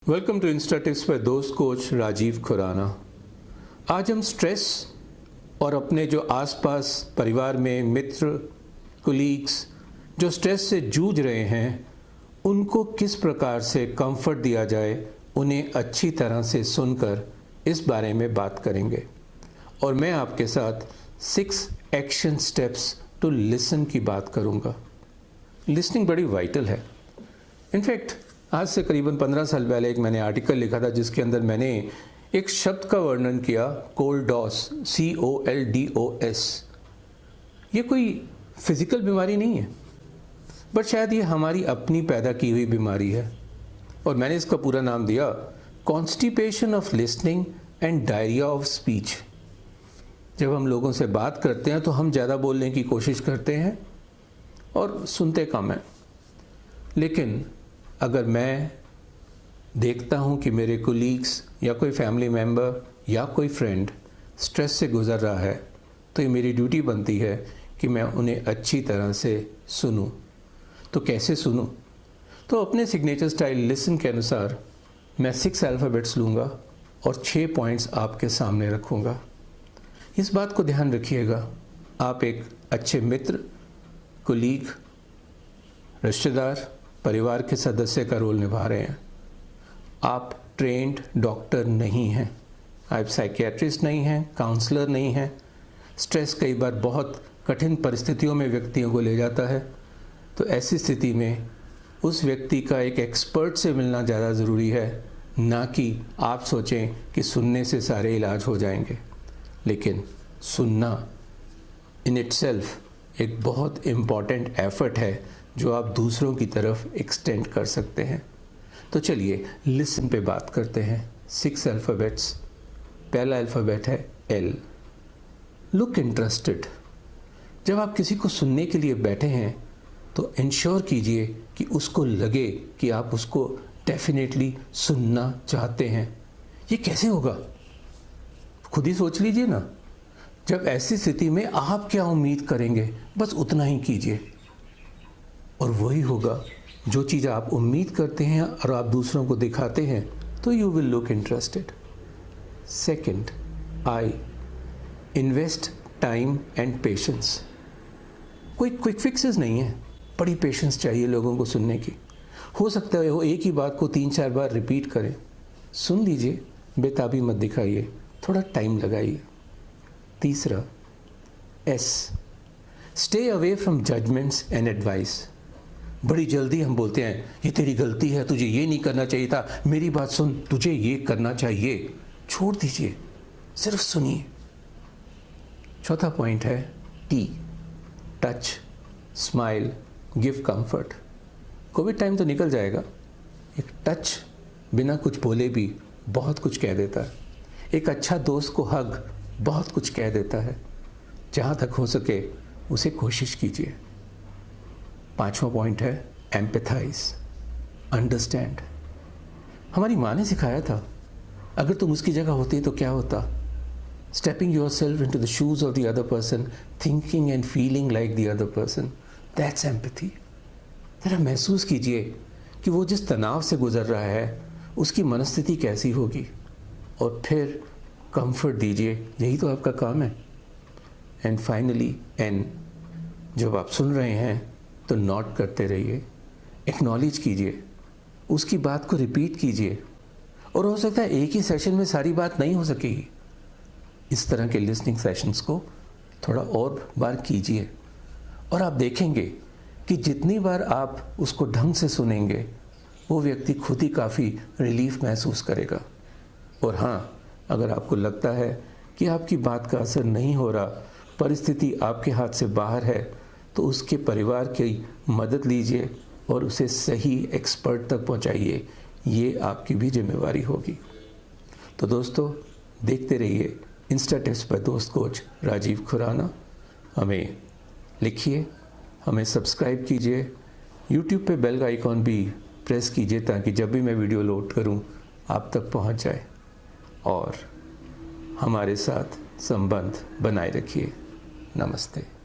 Welcome to insta tips by दोस्त coach Rajiv Khurana. आज हम स्ट्रेस और अपने जो आसपास परिवार में मित्र कोलीग्स जो स्ट्रेस से जूझ रहे हैं उनको किस प्रकार से कंफर्ट दिया जाए, उन्हें अच्छी तरह से सुनकर इस बारे में बात करेंगे। और मैं आपके साथ 6 एक्शन स्टेप्स टू लिसन की बात करूंगा। लिसनिंग बड़ी वाइटल है। इनफैक्ट आज से करीबन 15 साल पहले एक मैंने आर्टिकल लिखा था जिसके अंदर मैंने एक शब्द का वर्णन किया, कोल्डोस, COLDOS। ये कोई फिज़िकल बीमारी नहीं है, बट शायद ये हमारी अपनी पैदा की हुई बीमारी है। और मैंने इसका पूरा नाम दिया constipation of listening and diarrhoea of speech. जब हम लोगों से बात करते हैं तो हम ज़्यादा बोलने की कोशिश करते हैं और सुनते कम हैं। लेकिन अगर मैं देखता हूँ कि मेरे कोलीग्स या कोई फैमिली मेम्बर या कोई फ्रेंड स्ट्रेस से गुज़र रहा है, तो ये मेरी ड्यूटी बनती है कि मैं उन्हें अच्छी तरह से सुनूं। तो कैसे सुनूं? तो अपने सिग्नेचर स्टाइल लिसन के अनुसार मैं 6 अल्फ़ाबेट्स लूँगा और 6 पॉइंट्स आपके सामने रखूँगा। इस बात को ध्यान रखिएगा, आप एक अच्छे मित्र, कोलीग, रिश्तेदार, परिवार के सदस्य का रोल निभा रहे हैं। आप ट्रेंड डॉक्टर नहीं हैं, आप साइकियाट्रिस्ट नहीं हैं, काउंसलर नहीं हैं। स्ट्रेस कई बार बहुत कठिन परिस्थितियों में व्यक्तियों को ले जाता है, तो ऐसी स्थिति में उस व्यक्ति का एक एक्सपर्ट से मिलना ज़्यादा ज़रूरी है, ना कि आप सोचें कि सुनने से सारे इलाज हो जाएंगे। लेकिन सुनना इन इटसेल्फ एक बहुत इम्पॉर्टेंट एफर्ट है जो आप दूसरों की तरफ एक्सटेंड कर सकते हैं। तो चलिए लिसन पे बात करते हैं। 6 अल्फ़ाबेट्स। पहला अल्फ़ाबेट है L। Look interested. जब आप किसी को सुनने के लिए बैठे हैं तो इंश्योर कीजिए कि उसको लगे कि आप उसको डेफिनेटली सुनना चाहते हैं। ये कैसे होगा? खुद ही सोच लीजिए ना। जब ऐसी स्थिति में आप क्या उम्मीद करेंगे, बस उतना ही कीजिए और वही होगा। जो चीज़ आप उम्मीद करते हैं और आप दूसरों को दिखाते हैं तो you will look interested. Second, I invest time and patience. कोई क्विक फिक्सेस नहीं है, बड़ी पेशेंस चाहिए लोगों को सुनने की। हो सकता है वो एक ही बात को 3-4 बार रिपीट करें। सुन लीजिए, बेताबी मत दिखाइए, थोड़ा टाइम लगाइए। तीसरा, S stay away from judgements and advice. बड़ी जल्दी हम बोलते हैं ये तेरी गलती है, तुझे ये नहीं करना चाहिए था, मेरी बात सुन, तुझे ये करना चाहिए। छोड़ दीजिए, सिर्फ सुनिए। चौथा पॉइंट है T touch, smile, give comfort. Covid time तो निकल जाएगा, एक टच बिना कुछ बोले भी बहुत कुछ कह देता है। एक अच्छा दोस्त को हग बहुत कुछ कह देता है। जहाँ तक हो सके उसे कोशिश कीजिए। 5वां पॉइंट है एम्पैथाइज, अंडरस्टैंड। हमारी माँ ने सिखाया था, अगर तुम उसकी जगह होती तो क्या होता। Stepping yourself into the shoes of the other person, thinking and feeling like the other person, that's empathy. ज़रा महसूस कीजिए कि वो जिस तनाव से गुजर रहा है उसकी मनस्थिति कैसी होगी और फिर कंफर्ट दीजिए। यही तो आपका काम है। एंड फाइनली N, जब आप सुन रहे हैं तो नोट करते रहिए, एक्नॉलेज कीजिए, उसकी बात को रिपीट कीजिए। और हो सकता है एक ही सेशन में सारी बात नहीं हो सकेगी। इस तरह के लिसनिंग सेशंस को थोड़ा और बार कीजिए और आप देखेंगे कि जितनी बार आप उसको ढंग से सुनेंगे वो व्यक्ति खुद ही काफ़ी रिलीफ महसूस करेगा। और हाँ, अगर आपको लगता है कि आपकी बात का असर नहीं हो रहा, परिस्थिति आपके हाथ से बाहर है, तो उसके परिवार की मदद लीजिए और उसे सही एक्सपर्ट तक पहुंचाइए। ये आपकी भी जिम्मेवारी होगी। तो दोस्तों, देखते रहिए इंस्टा टिप्स पर दोस्त कोच राजीव खुराना। हमें लिखिए, हमें सब्सक्राइब कीजिए, यूट्यूब पे बेल का आइकॉन भी प्रेस कीजिए ताकि जब भी मैं वीडियो लोड करूं आप तक पहुंच जाए। और हमारे साथ संबंध बनाए रखिए। नमस्ते।